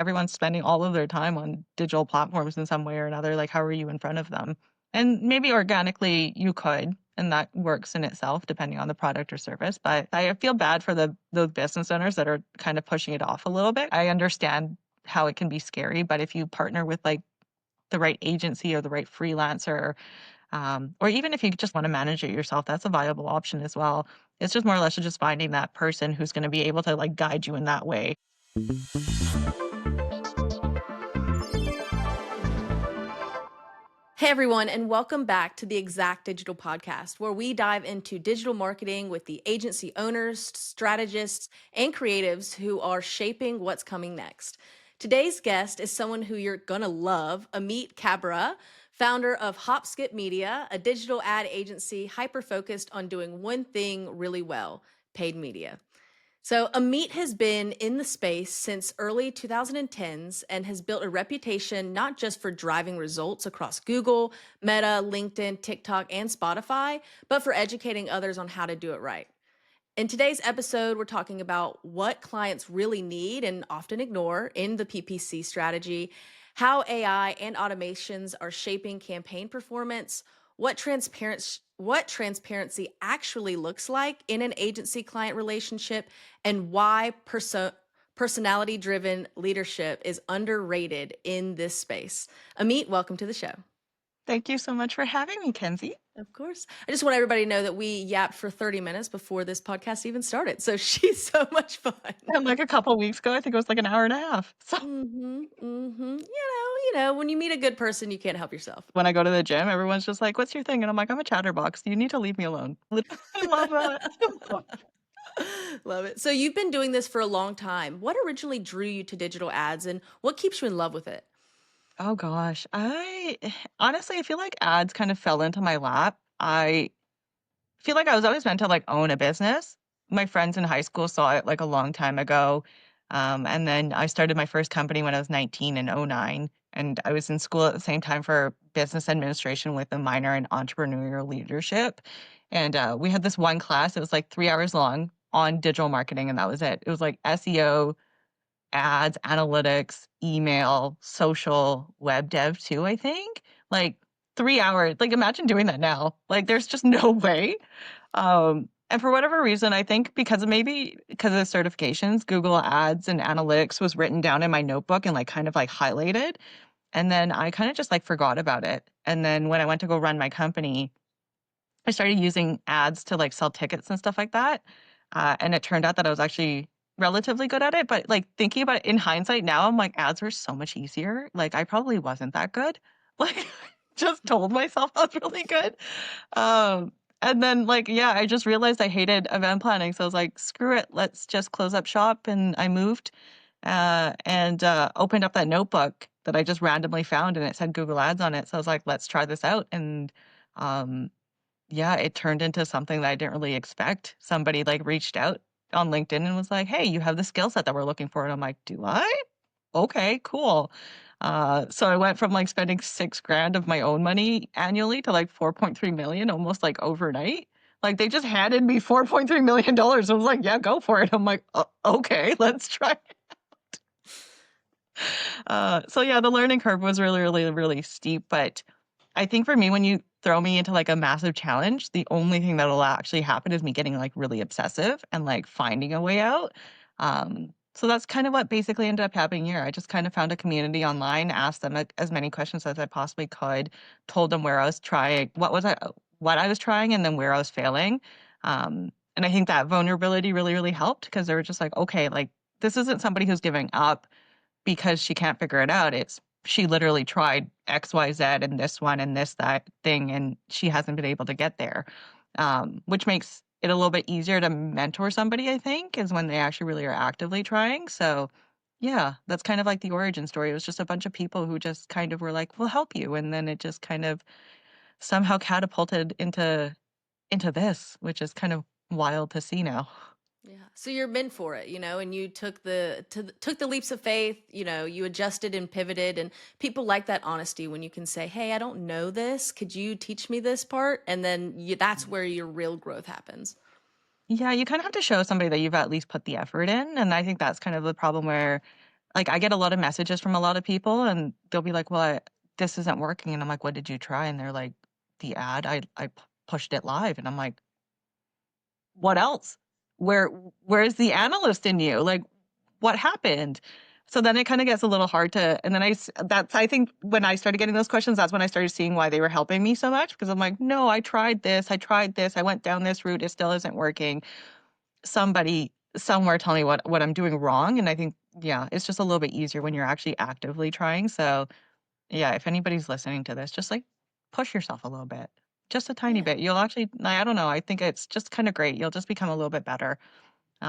everyone's spending all of their time on digital platforms in some way or another. Like, how are you in front of them? And maybe organically you could, and that works in itself depending on the product or service. But I feel bad for those business owners that are kind of pushing it off a little bit. I understand how it can be scary, but if you partner with like the right agency or the right freelancer, or even if you just want to manage it yourself, that's a viable option as well. It's just more or less just finding that person who's going to be able to like guide you in that way. Hey everyone, and welcome back to the Exact Digital Podcast, where we dive into digital marketing with the agency owners, strategists, and creatives who are shaping what's coming next. Today's guest is someone who you're gonna love, Ameet Khabra, founder of HopSkip Media, a digital ad agency hyper-focused on doing one thing really well: paid media. So Amit has been in the space since early 2010s and has built a reputation not just for driving results across Google, Meta, LinkedIn, TikTok, and Spotify, but for educating others on how to do it right. In today's episode, we're talking about what clients really need and often ignore in the PPC strategy, how AI and automations are shaping campaign performance, what transparency actually looks like in an agency client relationship, and why personality driven leadership is underrated in this space. Amit, welcome to the show. Thank you so much for having me, Kenzie. Of course. I just want everybody to know that we yapped for 30 minutes before this podcast even started. So she's so much fun. And like a couple weeks ago, I think it was like an hour and a half. So You know, when you meet a good person, you can't help yourself. when I go to the gym, everyone's just like, "What's your thing?" And I'm like, "I'm a chatterbox. You need to leave me alone." I love that. Love it. So you've been doing this for a long time. What originally drew you to digital ads and what keeps you in love with it? Oh gosh, I honestly, I feel like ads kind of fell into my lap. I feel like I was always meant to like own a business. My friends in high school saw it like a long time ago. And then I started my first company when I was 19 in '09, and I was in school at the same time for business administration with a minor in entrepreneurial leadership. And we had this one class, it was like 3 hours long on digital marketing, and that was it. It was like SEO, ads, analytics, email, social, web dev too, I think. Like 3 hours. Like imagine doing that now. Like there's just no way. And for whatever reason, I think because of the certifications, Google Ads and Analytics was written down in my notebook and like kind of like highlighted. And then I kind of just like forgot about it. And then when I went to go run my company, I started using ads to like sell tickets and stuff like that. And it turned out that I was actually relatively good at it. But like thinking about it in hindsight now, I'm like, ads were so much easier. Like I probably wasn't that good. Like just told myself I was really good. And then like, yeah, I just realized I hated event planning. So I was like, screw it, let's just close up shop. And I moved and opened up that notebook that I just randomly found and it said Google Ads on it. So I was like, let's try this out. And um, yeah, it turned into something that I didn't really expect. Somebody like reached out on LinkedIn and was like, hey, you have the skill set that we're looking for. And I'm like, do I? Okay, cool. So I went from like spending 6 grand of my own money annually to like 4.3 million almost like overnight. Like they just handed me $4.3 million. I was like, yeah, go for it. I'm like, okay, let's try. So yeah, the learning curve was really, really, really steep. But I think for me, when you throw me into like a massive challenge, the only thing that'll actually happen is me getting like really obsessive and like finding a way out. So that's kind of what basically ended up happening here. I just kind of found a community online, asked them as many questions as I possibly could, told them where I was trying, what I was trying, and then where I was failing. And I think that vulnerability really, really helped because they were just like, okay, like this isn't somebody who's giving up because she can't figure it out. It's she literally tried XYZ and this one and this, that thing, and she hasn't been able to get there. Which makes it a little bit easier to mentor somebody, I think, is when they actually really are actively trying. So yeah, that's kind of like the origin story. It was just a bunch of people who just kind of were like, we'll help you. And then it just kind of somehow catapulted into this, which is kind of wild to see now. Yeah. So you're meant for it, and you took the leaps of faith, you adjusted and pivoted, and people like that honesty when you can say, "Hey, I don't know this. Could you teach me this part?" And then that's where your real growth happens. Yeah, you kind of have to show somebody that you've at least put the effort in, and I think that's kind of the problem where Like, I get a lot of messages from a lot of people, and they'll be like, "Well, this isn't working," and I'm like, "What did you try?" And they're like, "The ad, I pushed it live," and I'm like, "What else? Where where's the analyst in you? Like, what happened?" So then it kinda gets a little hard to and then that's I think when I started getting those questions, that's when I started seeing why they were helping me so much because I'm like, "No, I tried this, I went down this route, it still isn't working. Somebody somewhere tell me what I'm doing wrong," and I think, yeah, it's just a little bit easier when you're actually actively trying, so, yeah, if anybody's listening to this, just, like, push yourself a little bit, just a tiny Yeah. bit. You'll actually I don't know, I think it's just kinda great. You'll just become a little bit better,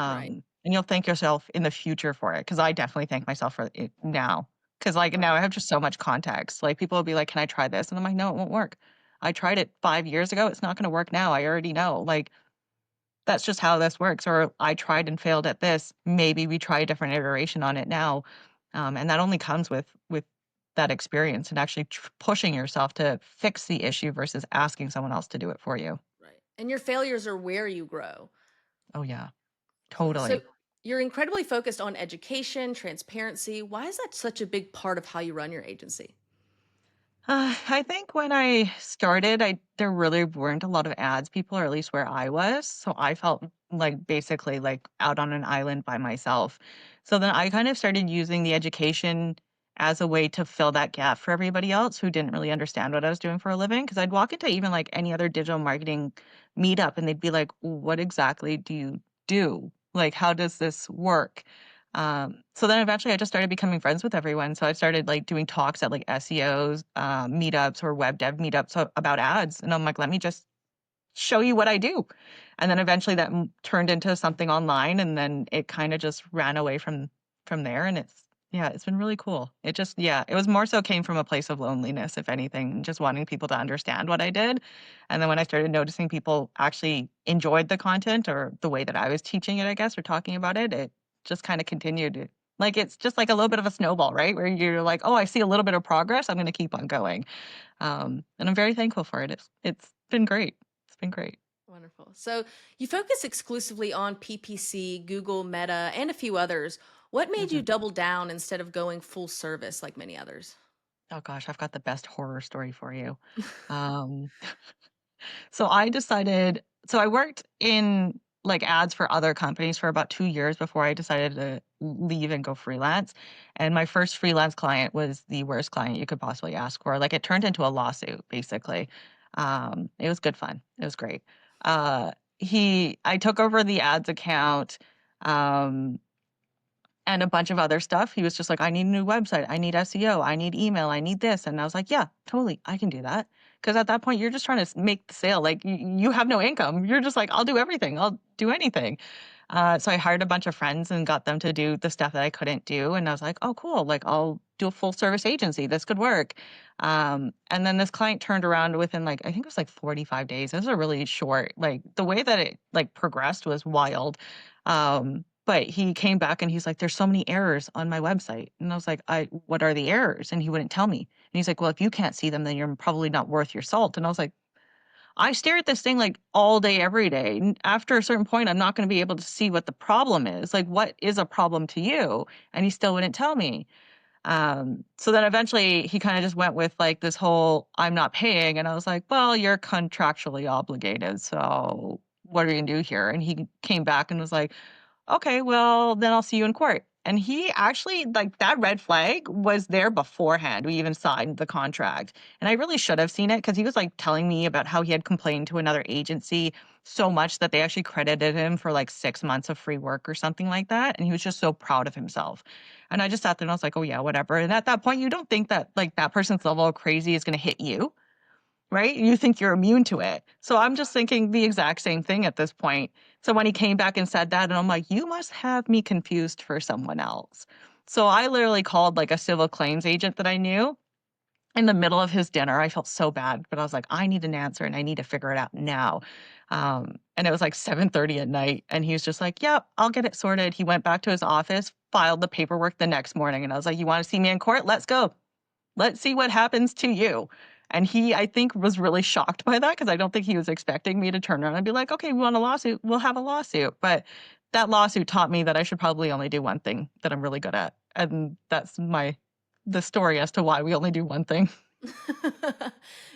Right. and you'll thank yourself in the future for it. Because I definitely thank myself for it now. Because like, now Right. I have just so much context. Like, people will be like, "Can I try this?" And I'm like, "No, it won't work. I tried it 5 years ago, it's not gonna work now, I already know." Like, that's just how this works, or I tried and failed at this. Maybe we try a different iteration on it now. And that only comes with that experience and actually pushing yourself to fix the issue versus asking someone else to do it for you. Right. And your failures are where you grow. Oh yeah, So totally. you're incredibly focused on education, transparency. Why is that such a big part of how you run your agency? I think when I started, I there really weren't a lot of ads people, or at least where I was. So I felt like basically like out on an island by myself. So then I kind of started using the education as a way to fill that gap for everybody else who didn't really understand what I was doing for a living. Because I'd walk into even like any other digital marketing meetup and they'd be like, "What exactly do you do? Like, how does this work?" So then eventually I just started becoming friends with everyone. So I started like doing talks at like SEOs, meetups or web dev meetups about ads. And I'm like, let me just show you what I do. And then eventually that turned into something online and then it kind of just ran away from there and yeah, it's been really cool. It just yeah, it was more so came from a place of loneliness if anything, just wanting people to understand what I did. And then when I started noticing people actually enjoyed the content or the way that I was teaching it, I guess, or talking about it, it just kind of continued like it's just like a little bit of a snowball, right? Where you're like, "Oh, I see a little bit of progress. I'm going to keep on going." And I'm very thankful for it. It's been great. It's been great. Wonderful. So you focus exclusively on PPC, Google, Meta, and a few others. What made you Mhm. double down instead of going full service like many others? Oh gosh, I've got the best horror story for you. Um, so I decided so I worked in like ads for other companies for about 2 years before I decided to leave and go freelance. And my first freelance client was the worst client you could possibly ask for. Like it turned into a lawsuit basically. It was good fun. It was great. I took over the ads account. Um, and a bunch of other stuff. He was just like, "I need a new website. I need SEO. I need email. I need this." And I was like, "Yeah, totally. I can do that." Because at that point, you're just trying to make the sale. Like you have no income. You're just like, "I'll do everything. I'll do anything." So I hired a bunch of friends and got them to do the stuff that I couldn't do. And I was like, "Oh, cool. Like I'll do a full service agency. This could work." And then this client turned around within like I think it was like 45 days. It was a really short. Like the way that it like progressed was wild. But he came back and he's like, "There's so many errors on my website." And I was like, what are the errors?" And he wouldn't tell me. And he's like, "Well, if you can't see them, then you're probably not worth your salt." And I was like, I stare at this thing like all day, every day. And after a certain point, I'm not going to be able to see what the problem is. Like, what is a problem to you? And he still wouldn't tell me. So then eventually he kind of just went with like this whole I'm not paying. And I was like, well, you're contractually obligated. So what are you going to do here? And he came back and was like, "Okay, well, then I'll see you in court." And he actually like, that red flag was there beforehand, we even signed the contract, and I really should have seen it because he was, like, telling me about how he had complained to another agency so much that they actually credited him for, like, 6 months of free work or something like that, and he was just so proud of himself. And I just sat there and I was like, "Oh, yeah, whatever." And at that point, you don't think that, like, that person's level of crazy is gonna hit you. Right? You think you're immune to it. So I'm just thinking the exact same thing at this point. So when he came back and said that, and I'm like, "You must have me confused for someone else." So I literally called like a civil claims agent that I knew in the middle of his dinner. I felt so bad, but I was like, "I need an answer and I need to figure it out now." And it was like 7:30 at night, and he was just like, "Yep, I'll get it sorted." He went back to his office, filed the paperwork the next morning, and I was like, "You want to see me in court? Let's go." Let's see what happens to you. And he, I think, was really shocked by that because I don't think he was expecting me to turn around and be like, okay, we want a lawsuit. We'll have a lawsuit. But that lawsuit taught me that I should probably only do one thing that I'm really good at. And that's the story as to why we only do one thing.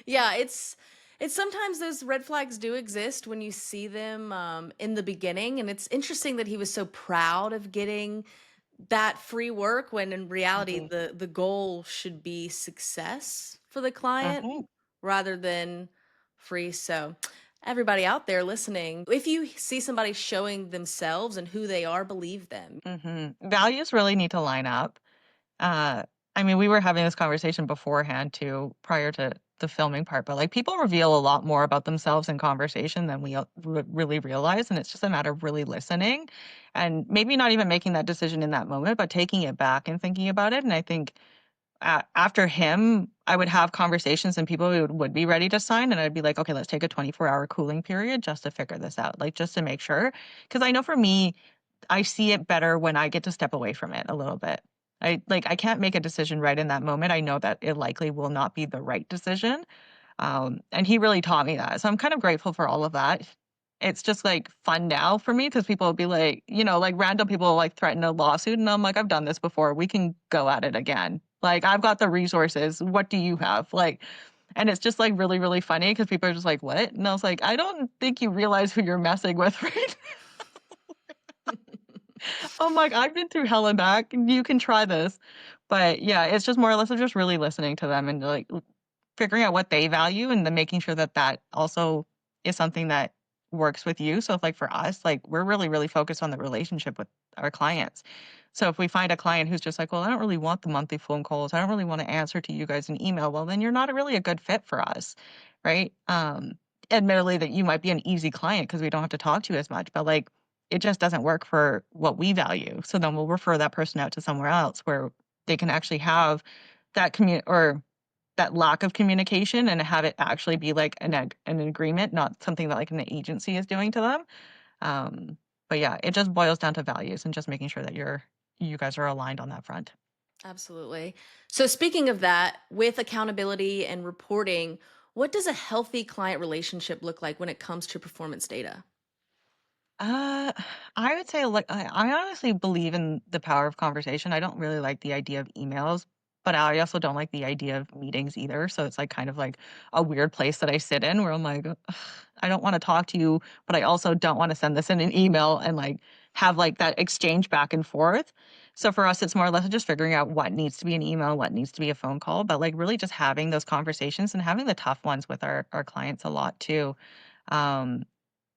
Yeah, it's sometimes those red flags do exist when you see them in the beginning, and it's interesting that he was so proud of getting that free work when in reality Mhm. the goal should be success for the client Mhm. rather than free. So everybody out there listening, if you see somebody showing themselves and who they are, believe them. Mhm. Values really need to line up. Uh, I mean, we were having this conversation beforehand too, prior to the filming part, but like people reveal a lot more about themselves in conversation than we really realize. And it's just a matter of really listening and maybe not even making that decision in that moment, but taking it back and thinking about it. And I think after him, I would have conversations and people would be ready to sign. And I'd be like, okay, let's take a 24-hour cooling period just to figure this out, like just to make sure. Cause I know for me, I see it better when I get to step away from it a little bit. I can't make a decision right in that moment. I know that it likely will not be the right decision. And he really taught me that. So I'm kind of grateful for all of that. It's just like fun now for me because people will be like, like random people will like threaten a lawsuit. And I'm like, I've done this before. We can go at it again. Like, I've got the resources. What do you have? Like, and it's just like really, really funny because people are just like, what? And I was like, I don't think you realize who you're messing with, right? I'm like, I've been through hell and back. You can try this. But yeah, it's just more or less of just really listening to them and like figuring out what they value and then making sure that that also is something that works with you. So if like for us, like we're really, really focused on the relationship with our clients. So if we find a client who's just like, well, I don't really want the monthly phone calls. I don't really want to answer to you guys in email. Well, then you're not really a good fit for us. Right. Admittedly that you might be an easy client because we don't have to talk to you as much, but like it just doesn't work for what we value. So then we'll refer that person out to somewhere else where they can actually have that or that lack of communication and have it actually be like an agreement, not something that like an agency is doing to them. Um, but yeah, it just boils down to values and just making sure that you guys are aligned on that front. Absolutely. So, speaking of that, with accountability and reporting, what does a healthy client relationship look like when it comes to performance data? Uh, I would say like I honestly believe in the power of conversation. I don't really like the idea of emails, but I also don't like the idea of meetings either. So it's like kind of like a weird place that I sit in where I'm like, "Ugh, I don't want to talk to you, but I also don't want to send this in an email and like have like that exchange back and forth. So for us, it's more or less just figuring out what needs to be an email, what needs to be a phone call, but like really just having those conversations and having the tough ones with our clients a lot too. Um,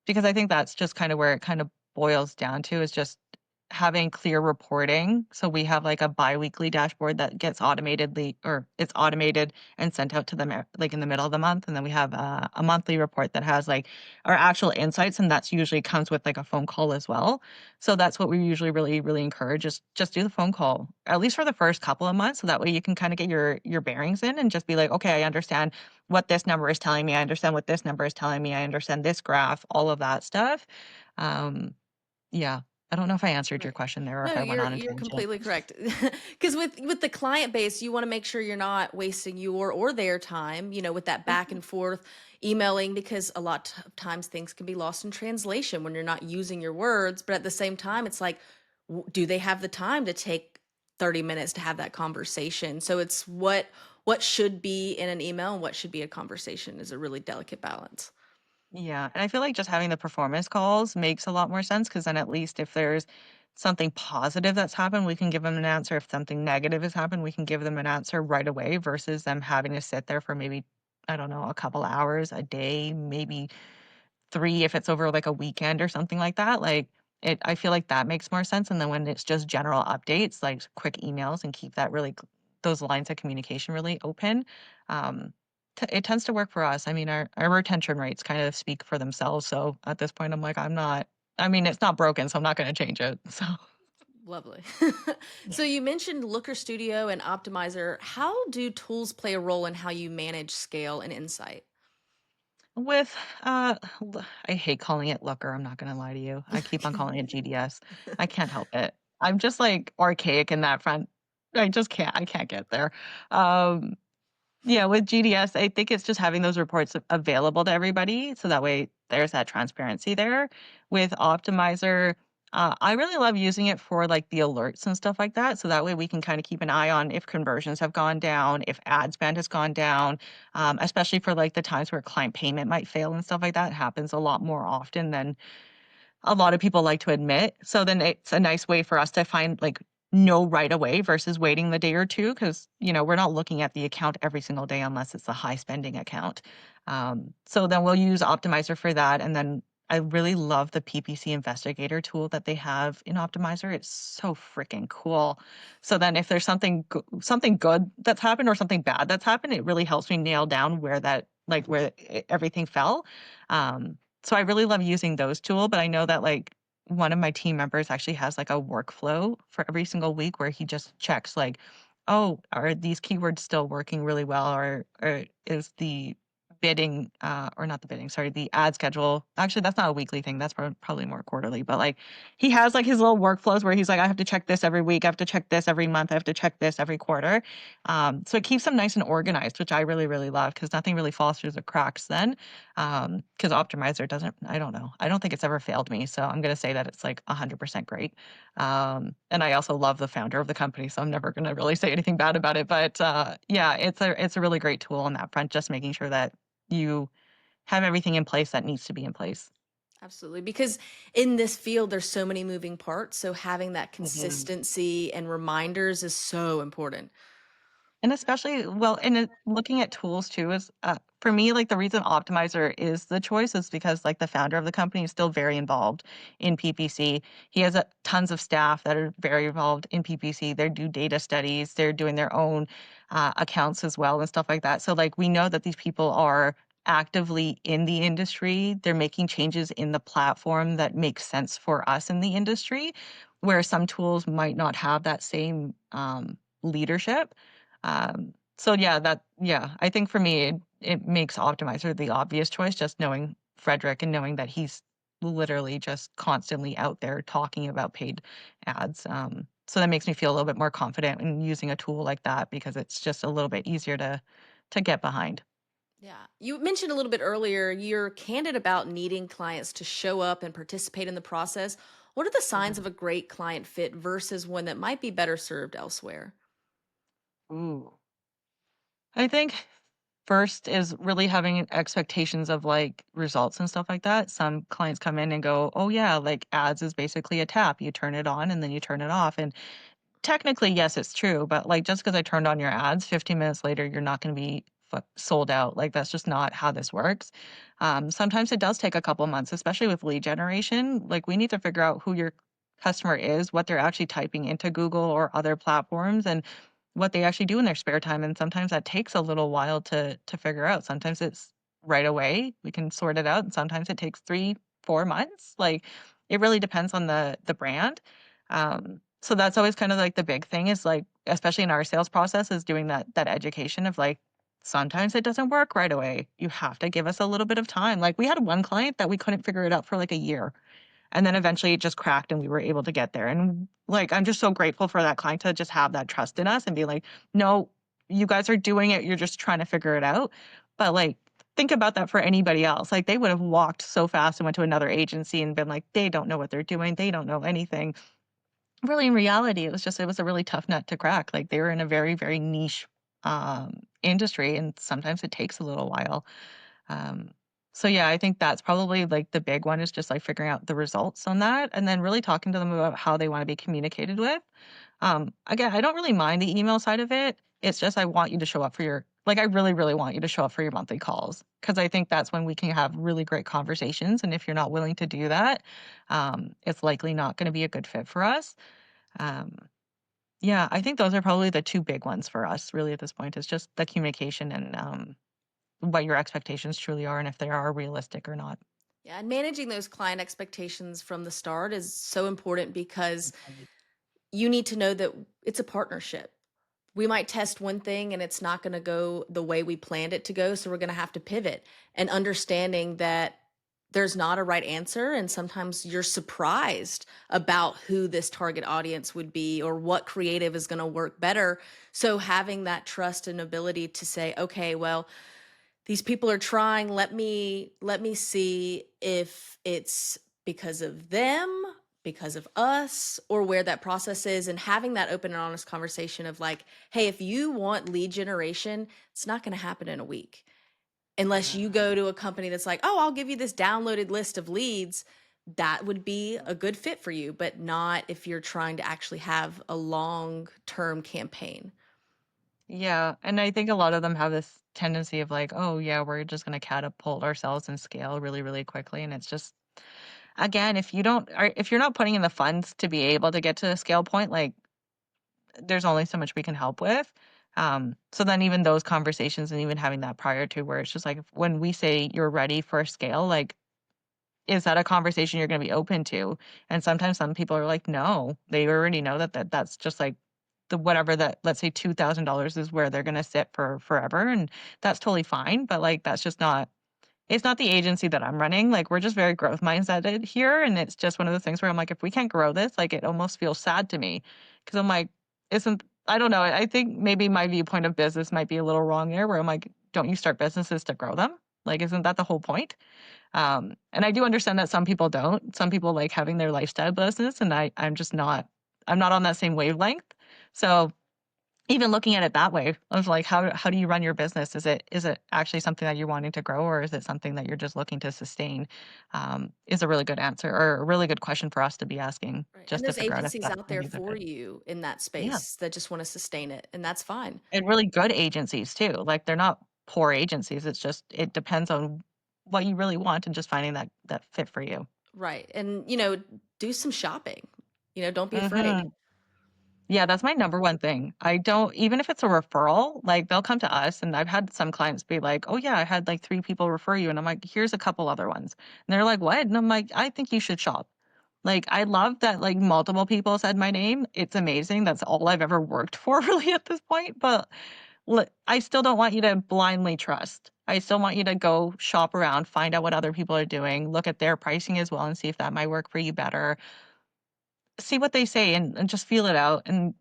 because I think that's just kind of where it kind of boils down to is just having clear reporting. So we have like a biweekly dashboard that gets automatedly or it's automated and sent out to them like in the middle of the month. And then we have a monthly report that has like our actual insights. And that's usually comes with like a phone call as well. So that's what we usually really, really encourage is just do the phone call, at least for the first couple of months. So that way you can kind of get your bearings in and just be like, okay, I understand what this number is telling me. I understand what this number is telling me. I understand this graph, all of that stuff. Um, yeah. I don't know if I answered your Right. question there or if No, I went on a you're tangent. completely correct. Because with the client base, you want to make sure you're not wasting your or their time, with that back Mhm. and forth emailing, because a lot of times things can be lost in translation when you're not using your words. But at the same time, it's like, do they have the time to take 30 minutes to have that conversation? So it's what should be in an email and what should be a conversation is a really delicate balance. Yeah, and I feel like just having the performance calls makes a lot more sense because then at least if there's something positive that's happened, we can give them an answer. If something negative has happened, we can give them an answer right away versus them having to sit there for maybe, I don't know, a couple hours a day, maybe 3 if it's over, like, a weekend or something like that, like, I feel like that makes more sense, and then when it's just general updates, like quick emails and keep that really those lines of communication really open, um, it tends to work for us. I mean, our retention rates kind of speak for themselves, so at this point, I'm like, I mean, it's not broken, so I'm not gonna change it, so Lovely. So you mentioned Looker Studio and Optimizer. How do tools play a role in how you manage scale and insight? with, I hate calling it Looker, I'm not gonna lie to you. I keep on calling it GDS. I can't help it. I'm just, like, archaic in that front. I can't get there. Um, yeah, with GDS, I think it's just having those reports available to everybody, so that way there's that transparency there. With Optimizer, I really love using it for, like, the alerts and stuff like that, so that way we can kinda keep an eye on if conversions have gone down, if ad spend has gone down, especially for, like, the times where client payment might fail and stuff like that. It happens a lot more often than a lot of people like to admit. So then it's a nice way for us to find like know right away versus waiting the day or two because we're not looking at the account every single day unless it's a high spending account. So then we'll use Optimizer for that, and then I really love the PPC Investigator tool that they have in Optimizer. It's so freaking cool. So then if there's something good that's happened or something bad that's happened, it really helps me nail down where everything fell. So I really love using those tool, but I know that, like, one of my team members actually has, like, a workflow for every single week where he just checks, like, "Oh, are these keywords still working really well, or is the bidding, or not the bidding, sorry, the ad schedule." Actually, that's not a weekly thing, that's probably more quarterly, but, like, he has, like, his little workflows where he's like, "I have to check this every week, I have to check this every month, I have to check this every quarter." So it keeps them nice and organized, which I really, really love because nothing really falls through the cracks then. Because Optimizer doesn't, I don't know. I don't think it's ever failed me, so I'm gonna say that it's, like, 100% great. And I also love the founder of the company, so I'm never gonna really say anything bad about it, but, yeah, it's a really great tool on that front, just making sure that you have everything in place that needs to be in place. Absolutely. Because in this field, there's so many moving parts. So having that Mhm. consistency and reminders is so important. And especially looking at tools too is, for me, like, the reason Optimizer is the choice is because, like, the founder of the company is still very involved in PPC. He has, tons of staff that are very involved in PPC. They do data studies, they're doing their own, accounts as well and stuff like that. So, like, we know that these people are actively in the industry. They're making changes in the platform that makes sense for us in the industry, where some tools might not have that same, leadership. So yeah, I think for me, it makes Optimizer the obvious choice, just knowing Frederick and knowing that he's literally just constantly out there talking about paid ads. So that makes me feel a little bit more confident in using a tool like that because it's just a little bit easier to get behind. Yeah. You mentioned a little bit earlier, you're candid about needing clients to show up and participate in the process. What are the signs Mhm. of a great client fit versus one that might be better served elsewhere? Ooh. I think first is really having expectations of, like, results and stuff like that. Some clients come in and go, "Oh, yeah, like, ads is basically a tap. You turn it on and then you turn it off." And technically, yes, it's true, but, like, just because I turned on your ads, 15 minutes later, you're not gonna be sold out. Like, that's just not how this works. Sometimes it does take a couple months, especially with lead generation. Like, we need to figure out who your customer is, what they're actually typing into Google or other platforms, and what they actually do in their spare time, and sometimes that takes a little while to figure out. Sometimes it's right away, we can sort it out, and sometimes it takes 3, 4 months. Like, it really depends on the brand. So that's always kind of like the big thing is, like, especially in our sales process, is doing that education of, like, sometimes it doesn't work right away. You have to give us a little bit of time. Like, we had one client that we couldn't figure it out for, like, a year. And then eventually it just cracked and we were able to get there. And, like, I'm just so grateful for that client to just have that trust in us and be like, "No, you guys are doing it. You're just trying to figure it out." But, like, think about that for anybody else. Like, they would have walked so fast and went to another agency and been like, "They don't know what they're doing. They don't know anything." Really, in reality, it was a really tough nut to crack. Like, they were in a very, very niche, industry, and sometimes it takes a little while. Um, so yeah, I think that's probably, like, the big one is just, like, figuring out the results on that, and then really talking to them about how they wanna be communicated with. Again, I don't really mind the email side of it. It's just I want you to show up for your like, I really, really want you to show up for your monthly calls because I think that's when we can have really great conversations, and if you're not willing to do that, it's likely not gonna be a good fit for us. Um, yeah, I think those are probably the 2 big ones for us really at this point is just the communication and, what your expectations truly are and if they are realistic or not. Yeah, and managing those client expectations from the start is so important because Right. you need to know that it's a partnership. We might test one thing and it's not going to go the way we planned it to go. So we're going to have to pivot and understanding that there's not a right answer. And sometimes you're surprised about who this target audience would be or what creative is going to work better. So having that trust and ability to say, okay, well, these people are trying, let me see if it's because of them, because of us or where that process is, and having that open and honest conversation of like, hey, if you want lead generation, it's not going to happen in a week unless Yeah. you go to a company that's like, oh, I'll give you this downloaded list of leads. That would be a good fit for you, but not if you're trying to actually have a long term campaign. Yeah, and I think a lot of them have this tendency of like, "Oh, yeah, we're just gonna catapult ourselves and scale really, really quickly," and it's just again, if you're not putting in the funds to be able to get to the scale point, like, there's only so much we can help with. So then even those conversations and even having that prior to where it's just like, when we say you're ready for scale, like, is that a conversation you're gonna be open to? And sometimes some people are like, "No." They already know that's just, like, the whatever that let's say $2,000 is where they're gonna sit for forever, and that's totally fine, but, like, that's just not it's not the agency that I'm running, like, we're just very growth mindseted here, and it's just one of the things where I'm like, "If we can't grow this," like, it almost feels sad to me because 'cause I'm like, "Isn't" I don't know, I think maybe my viewpoint of business might be a little wrong there, where I'm like, "Don't you start businesses to grow them? Like, isn't that the whole point?" And I do understand that some people don't. Some people like having their lifestyle business, and I'm not on that same wavelength. So, even looking at it that way, I was like, how do you run your business? Is it actually something that you're wanting to grow, or is it something that you're just looking to sustain? Is a really good answer or a really good question for us to be asking Right. And just to there's figure out if agencies that's out gonna there be the for fit. you in that Yeah, space that just want to sustain it, and that's fine. and really good agencies too. Like, they're not poor agencies. It's just it depends on what you really want and just finding that fit for you. Right. And, do some shopping. Don't be afraid. Mhm. Yeah, that's my number one thing. I don't even if it's a referral, like, they'll come to us, and I've had some clients be like, "Oh, yeah, I had, like, 3 people refer you," and I'm like, "Here's a couple other ones." And they're like, "What?" And I'm like, "I think you should shop." Like, I love that, like, multiple people said my name. It's amazing. That's all I've ever worked for really at this point, but I still don't want you to blindly trust. I still want you to go shop around, find out what other people are doing, look at their pricing as well and see if that might work for you better. See what they say and just feel it out, and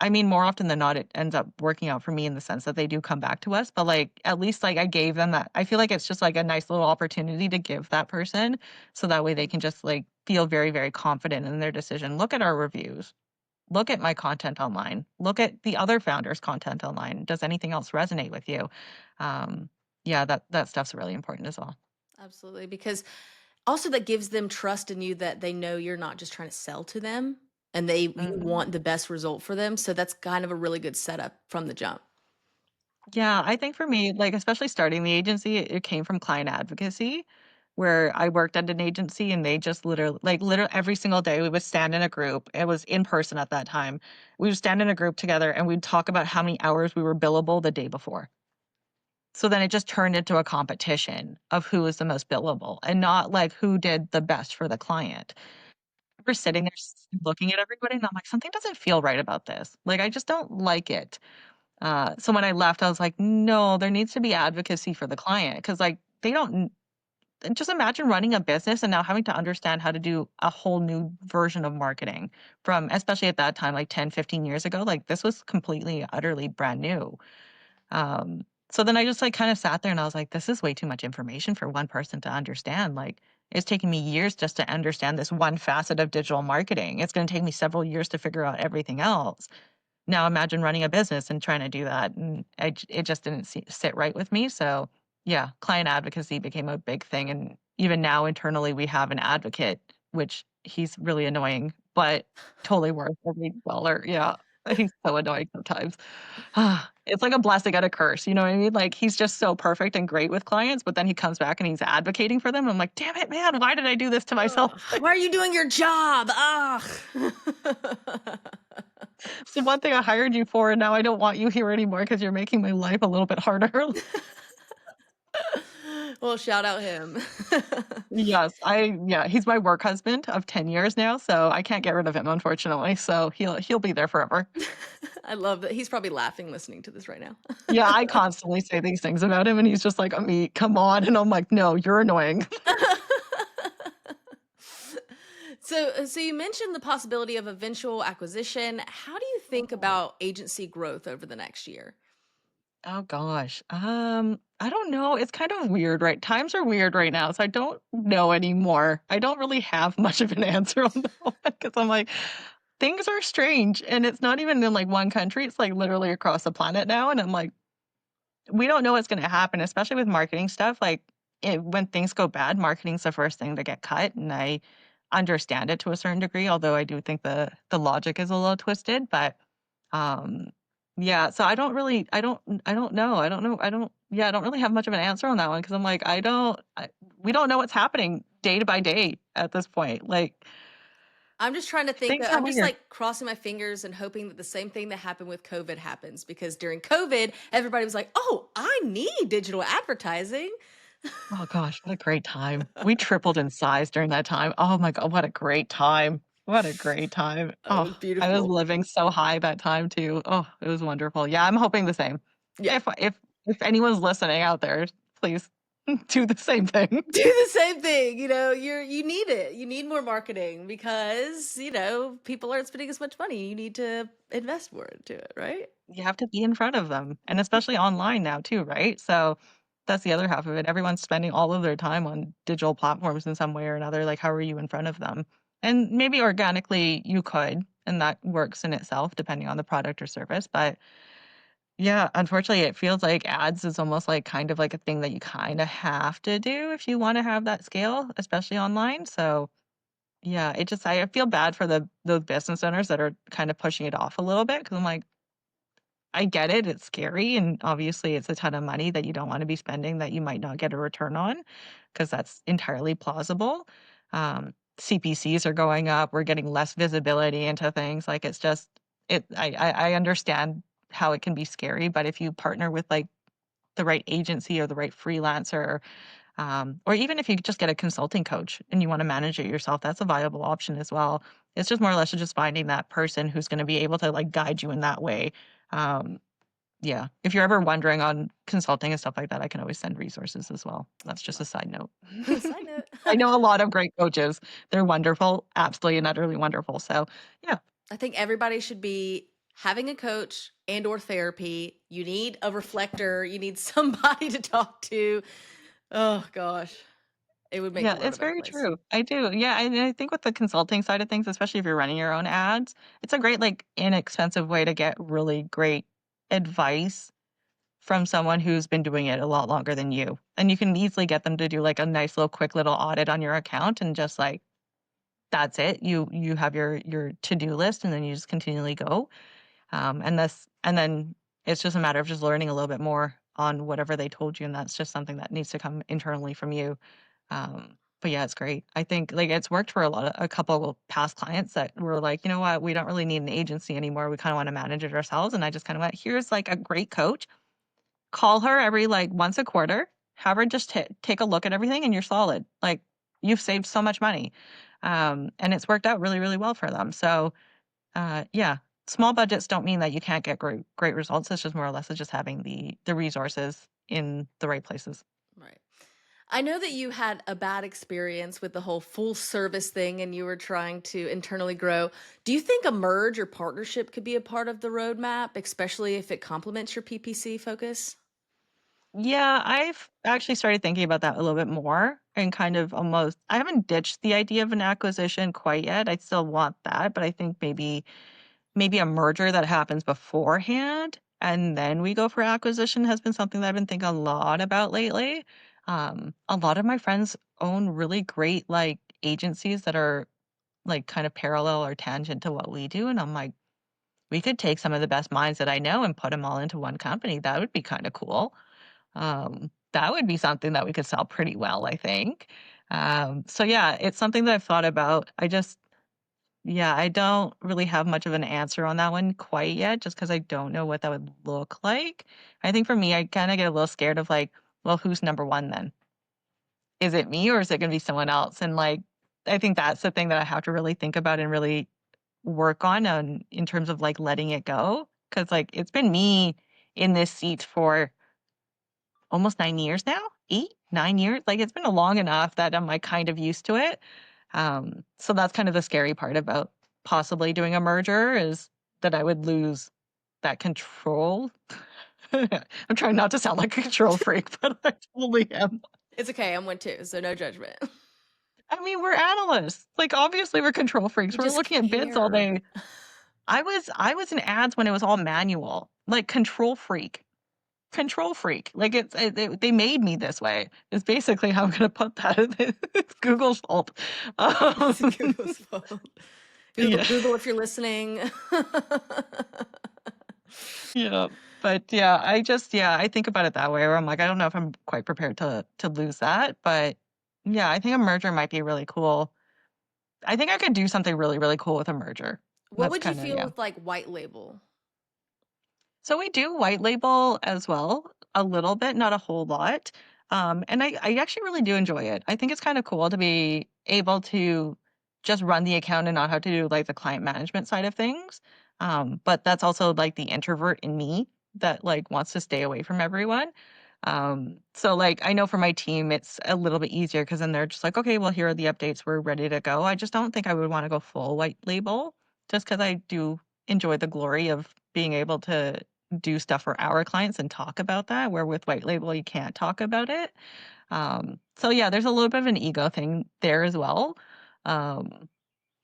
I mean, more often than not, it ends up working out for me in the sense that they do come back to us, but, like, at least, like, I gave them that I feel like it's just, like, a nice little opportunity to give that person, so that way they can just, like, feel very, very confident in their decision. Look at our reviews. Look at my content online. Look at the other founders' content online. Does anything else resonate with you? Um, yeah, that stuff's really important as well. Absolutely. Because also that gives them trust in you that they know you're not just trying to sell to them and you Mhm. want the best result for them. So that's kind of a really good setup from the jump. Yeah, I think for me, like, especially starting the agency, it came from client advocacy, where I worked at an agency and they just literally every single day we would stand in a group. It was in person at that time. We would stand in a group together and we'd talk about how many hours we were billable the day before. So then it just turned into a competition of who was the most billable and not like who did the best for the client. We're sitting there looking at everybody and I'm like, something doesn't feel right about this. Like, I just don't like it. So when I left, I was like, "No, there needs to be advocacy for the client because, like, they don't just imagine running a business and now having to understand how to do a whole new version of marketing from especially at that time, like 10, 15 years ago, like, this was completely, utterly brand new. So then I just, like, kinda sat there and I was like, "This is way too much information for one person to understand." Like, it's taken me years just to understand this one facet of digital marketing. It's gonna take me several years to figure out everything else. Now imagine running a business and trying to do that, and it just didn't sit right with me, so, yeah, client advocacy became a big thing, and even now internally, we have an advocate, which he's really annoying, but totally worth every dollar, yeah. He's so annoying sometimes. It's like a blessing and a curse, you know what I mean? Like, he's just so perfect and great with clients, but then he comes back and he's advocating for them, I'm like, "Damn it, man, why did I do this to myself?" Ugh, why are you doing your job? Ugh. It's the one thing I hired you for, and now I don't want you here anymore because 'cause you're making my life a little bit harder. Well, shout out him. Yes, yeah, he's my work husband of 10 years now, so I can't get rid of him, unfortunately, so he'll be there forever. I love that. He's probably laughing listening to this right now. Yeah, I constantly say these things about him, and he's just like, "Amit, come on," and I'm like, "No, you're annoying." So you mentioned the possibility of eventual acquisition. How do you think Mhm. about agency growth over the next year? Oh gosh. I don't know. It's kind of weird, right? Times are weird right now, so I don't know anymore. I don't really have much of an answer on that one because I'm like, things are strange, and it's not even in like one country. It's like literally across the planet now, and I'm like, we don't know what's going to happen, especially with marketing stuff. Like when things go bad, marketing's the first thing to get cut, and I understand it to a certain degree. Although I do think the logic is a little twisted, but um, yeah, so I don't know. I don't know. I don't yeah, I don't really have much of an answer on that one because 'cause I'm like, we don't know what's happening day by day at this point. Like, I'm just trying to think things that are I'm just weird. like crossing my fingers and hoping that the same thing that happened with COVID happens because during COVID, everybody was like, "Oh, I need digital advertising." Oh gosh, what a great time. We tripled in size during that time. Oh my god, what a great time. What a great time. It Oh, was I was beautiful. living so high that time too. Oh, it was wonderful. Yeah, I'm hoping the same. Yeah. If anyone's listening out there, please do the same thing. Do the same thing, you need it. You need more marketing because, people aren't spending as much money. You need to invest more into it, right? You have to be in front of them, and especially online now too, right? So, that's the other half of it. Everyone's spending all of their time on digital platforms in some way or another, like, how are you in front of them? And maybe organically you could, and that works in itself depending on the product or service, but yeah, unfortunately, it feels like ads is almost like kind of like a thing that you kinda have to do if you wanna have that scale, especially online, so, yeah, it just I feel bad for the business owners that are kind of pushing it off a little bit because 'cause I'm like, I get it, it's scary, and obviously it's a ton of money that you don't wanna be spending that you might not get a return on, because that's entirely plausible. CPCs are going up, we're getting less visibility into things, like, it's just I understand how it can be scary, but if you partner with, like, the right agency or the right freelancer, or even if you just get a consulting coach and you wanna manage it yourself, that's a viable option as well. It's just more or less just finding that person who's gonna be able to, like, guide you in that way. Um yeah. If you're ever wondering on consulting and stuff like that, I can always send resources as well. That's just a side note. Side note. I know a lot of great coaches. They're wonderful, absolutely and utterly wonderful. So, yeah. I think everybody should be having a coach and or therapy. You need a reflector, you need somebody to talk to. Oh gosh, it would make Yeah, the world a it's better very place. true. I do. Yeah, and I think with the consulting side of things, especially if you're running your own ads, it's a great, like, inexpensive way to get really great advice from someone who's been doing it a lot longer than you. And you can easily get them to do, like, a nice little quick little audit on your account and just, like, that's it. You have your to-do list, and then you just continually go. And then it's just a matter of just learning a little bit more on whatever they told you, and that's just something that needs to come internally from you. But yeah, it's great. I think, like, it's worked for a couple past clients that were like, "You know what? We don't really need an agency anymore. We kinda wanna manage it ourselves." And I just kinda went, "Here's, like, a great coach. Call her every, like, once a quarter, have her just take a look at everything, and you're solid. Like, you've saved so much money." And it's worked out really, really well for them. So, yeah, small budgets don't mean that you can't get great results. It's just more or less it's just having the resources in the right places. Right. I know that you had a bad experience with the whole full service thing and you were trying to internally grow. Do you think a merge or partnership could be a part of the roadmap, especially if it complements your PPC focus? Yeah, I've actually started thinking about that a little bit more and kind of almost I haven't ditched the idea of an acquisition quite yet. I still want that, but I think maybe a merger that happens beforehand and then we go for acquisition has been something that I've been thinking a lot about lately. A lot of my friends own really great like agencies that are like kind of parallel or tangent to what we do. And I'm like, we could take some of the best minds that I know and put them all into one company. That would be kind of cool. That would be something that we could sell pretty well, I think. So yeah, it's something that I've thought about. Yeah, I don't really have much of an answer on that one quite yet, just because I don't know what that would look like. I think for me, I kind of get a little scared of like, well, who's number one then? Is it me or is it going to be someone else? And like, I think that's the thing that I have to really think about and really work on in terms of like letting it go. Cause like it's been me in this seat for almost 9 years now? 8, 9 years? Like, it's been a long enough that I'm, like, kind of used to it. So that's kind of the scary part about possibly doing a merger is that I would lose that control. I'm trying not to sound like a control freak, but I totally am. It's okay, I'm one too, so no judgment. I mean, we're analysts. Like, obviously, we're control freaks. We We're just looking at bids all care. day. I was in ads when it was all manual, like control freak. Control freak. Like they made me this way. Is basically how I'm gonna put that. It's Google's fault. It's Um, Google's fault. Google, yeah, Google, if you're listening. yeah. But yeah, I think about it that way. Where I'm like, I don't know if I'm quite prepared to lose that, but yeah, I think a merger might be really cool. I think I could do something really really cool with a merger. What That's would you kind of feel yeah. with like white label? So we do white label as well, a little bit, not a whole lot. And I actually really do enjoy it. I think it's kind of cool to be able to just run the account and not have to do like the client management side of things. But that's also like the introvert in me that like wants to stay away from everyone. So like I know for my team it's a little bit easier because then they're just like, okay, well here are the updates, we're ready to go. I just don't think I would want to go full white label just because I do enjoy the glory of being able to do stuff for our clients and talk about that, where with white label, you can't talk about it. So yeah, there's a little bit of an ego thing there as well. Um,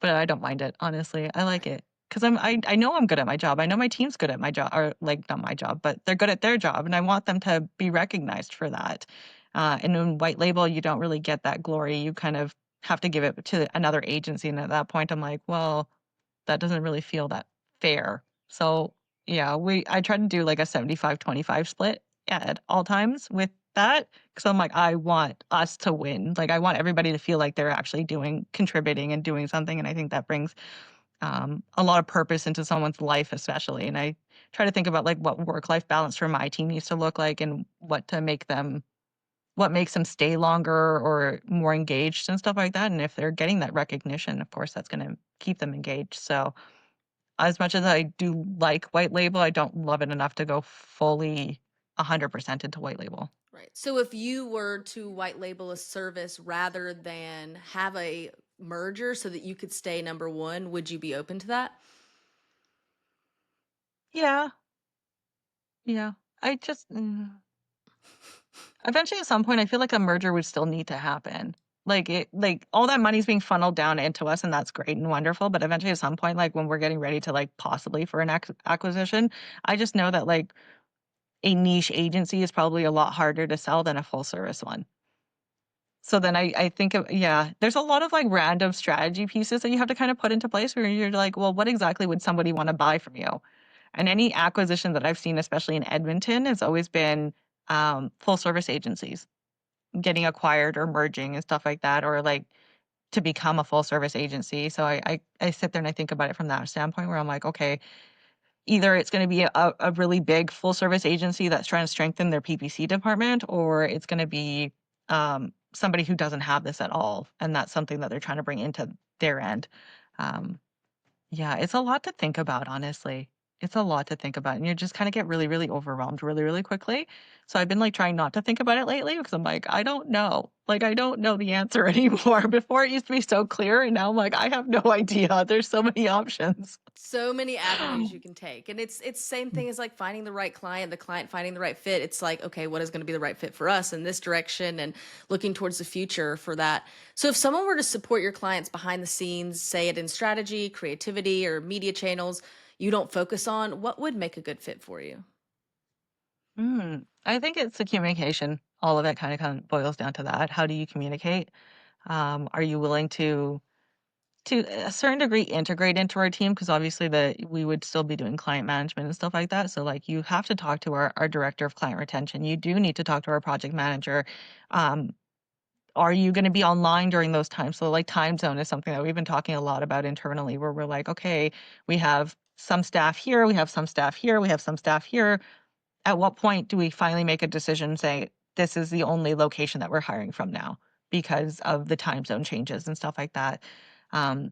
but I don't mind it, honestly. I like Right. it because I know I'm good at my job. I know my team's good at my job, or like not my job, but they're good at their job, and I want them to be recognized for that. And in white label, you don't really get that glory. You kind of have to give it to another agency, and at that point, I'm like, well, that doesn't really feel that fair. So, yeah, I try to do like a 75-25 split at all times with that because I'm like, I want us to win. Like, I want everybody to feel like they're actually contributing and doing something. And I think that brings a lot of purpose into someone's life, especially. And I try to think about like what work life balance for my team needs to look like and what makes them stay longer or more engaged and stuff like that. And if they're getting that recognition, of course, that's going to keep them engaged. So, as much as I do like white label, I don't love it enough to go fully 100% into white label. Right. So if you were to white label a service rather than have a merger so that you could stay number one, would you be open to that? Yeah, yeah. I just eventually at some point I feel like a merger would still need to happen. Like all that money's being funneled down into us and that's great and wonderful, but eventually at some point like when we're getting ready to like possibly for an acquisition, I just know that like a niche agency is probably a lot harder to sell than a full service one. So then I think of yeah, there's a lot of, like, random strategy pieces that you have to kinda put into place where you're like, "Well, what exactly would somebody wanna buy from you?" And any acquisition that I've seen, especially in Edmonton, has always been, full service agencies getting acquired or merging and stuff like that, or, like, to become a full service agency. So I sit there and I think about it from that standpoint where I'm like, "Okay, either it's gonna be a really big full service agency that's trying to strengthen their PPC department, or it's gonna be, somebody who doesn't have this at all, and that's something that they're trying to bring into their end. Um, yeah, it's a lot to think about, honestly. It's a lot to think about, and you just kinda get really, really overwhelmed really, really quickly. So I've been, like, trying not to think about it lately because I'm like, "I don't know." Like, I don't know the answer anymore. Before, it used to be so clear, and now I'm like, "I have no idea." There's so many options. So many avenues you can take. And it's same thing as like finding the right client, the client finding the right fit. It's like, okay, what is going to be the right fit for us in this direction and looking towards the future for that. So if someone were to support your clients behind the scenes, say it in strategy, creativity, or media channels you don't focus on, what would make a good fit for you? I think it's the communication. All of it kind of boils down to that. How do you communicate? Are you willing to a certain degree integrate into our team? Because obviously we would still be doing client management and stuff like that. So like you have to talk to our director of client retention. You do need to talk to our project manager. Um, are you going to be online during those times? So like time zone is something that we've been talking a lot about internally, where we're like, okay, we have some staff here, we have some staff here, we have some staff here. At what point do we finally make a decision saying, "This is the only location that we're hiring from now," because of the time zone changes and stuff like that?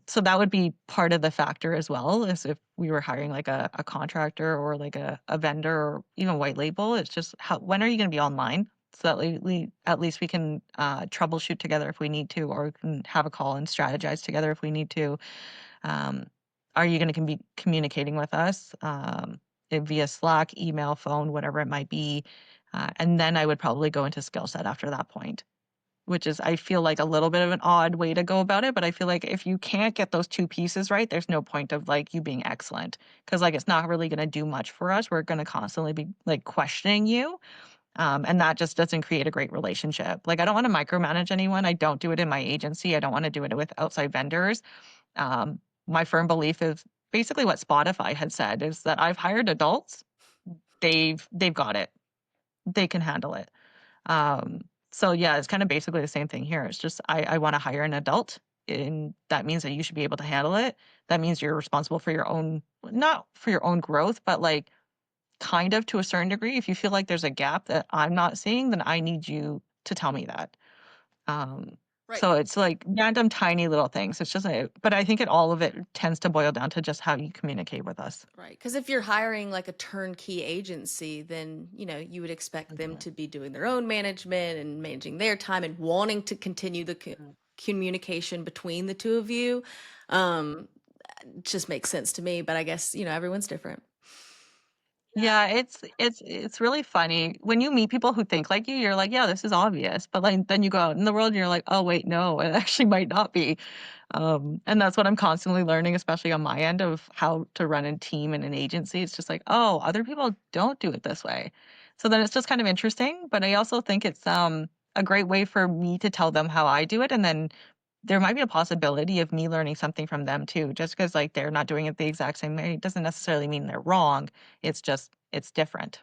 So that would be part of the factor as well, as if we were hiring like a contractor or like a vendor or even white label. It's just how when are you gonna be online? So that we at least we can, troubleshoot together if we need to, or we can have a call and strategize together if we need to. Um, are you gonna be communicating with us? via Slack, email, phone, whatever it might be. And then I would probably go into skill set after that point, which is, I feel like, a little bit of an odd way to go about it. But I feel like if you can't get those two pieces right, there's no point of like you being excellent, because like it's not really going to do much for us. We're going to constantly be like questioning you. And that just doesn't create a great relationship. Like, I don't want to micromanage anyone. I don't do it in my agency. I don't want to do it with outside vendors. Um, my firm belief is basically what Spotify had said, is that I've hired adults. They've got it. They can handle it. Um, so yeah, it's kind of basically the same thing here. It's just I want to hire an adult, and that means that you should be able to handle it. That means you're responsible for your own, not for your own growth, but like kind of to a certain degree. If you feel like there's a gap that I'm not seeing, then I need you to tell me that. Um, Right. so it's like random tiny little things. It's just but I think all of it tends to boil down to just how you communicate with us. Right. Because if you're hiring like a turnkey agency, then, you would expect them Mhm. to be doing their own management and managing their time and wanting to continue the communication between the two of you. Um, it just makes sense to me, but I guess, everyone's different. Yeah, it's really funny when you meet people who think like you. You're like, yeah, this is obvious, but like then you go out in the world and you're like, oh wait, no, it actually might not be. And that's what I'm constantly learning, especially on my end of how to run a team and an agency. It's just like, oh, other people don't do it this way. So then it's just kind of interesting. But I also think it's a great way for me to tell them how I do it. And then there might be a possibility of me learning something from them too. Just because like they're not doing it the exact same way doesn't necessarily mean they're wrong. It's just it's different.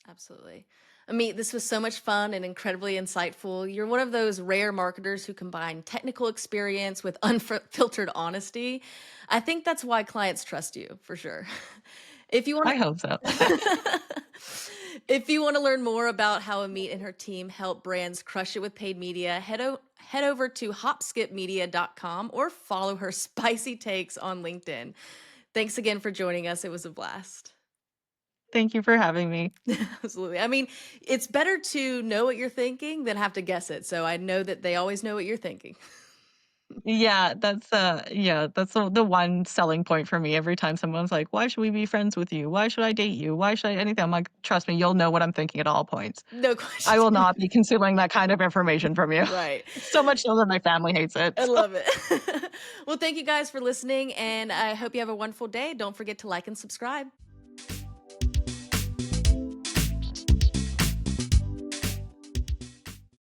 Absolutely. Amit, this was so much fun and incredibly insightful. You're one of those rare marketers who combine technical experience with unfiltered honesty. I think that's why clients trust you for sure. If you want I hope so. to If you want to learn more about how Amit and her team help brands crush it with paid media, head over to hopskipmedia.com or follow her spicy takes on LinkedIn. Thanks again for joining us. It was a blast. Thank you for having me. Absolutely. I mean, it's better to know what you're thinking than have to guess it. So I know that they always know what you're thinking. Yeah, that's the one selling point for me. Every time someone's like, "Why should we be friends with you? Why should I date you? Why should I anything?" I'm like, "Trust me, you'll know what I'm thinking at all points." No I question. will not be concealing that kind of information from you. Right. So much so that my family hates it. I So, love it. Well, thank you guys for listening, and I hope you have a wonderful day. Don't forget to like and subscribe.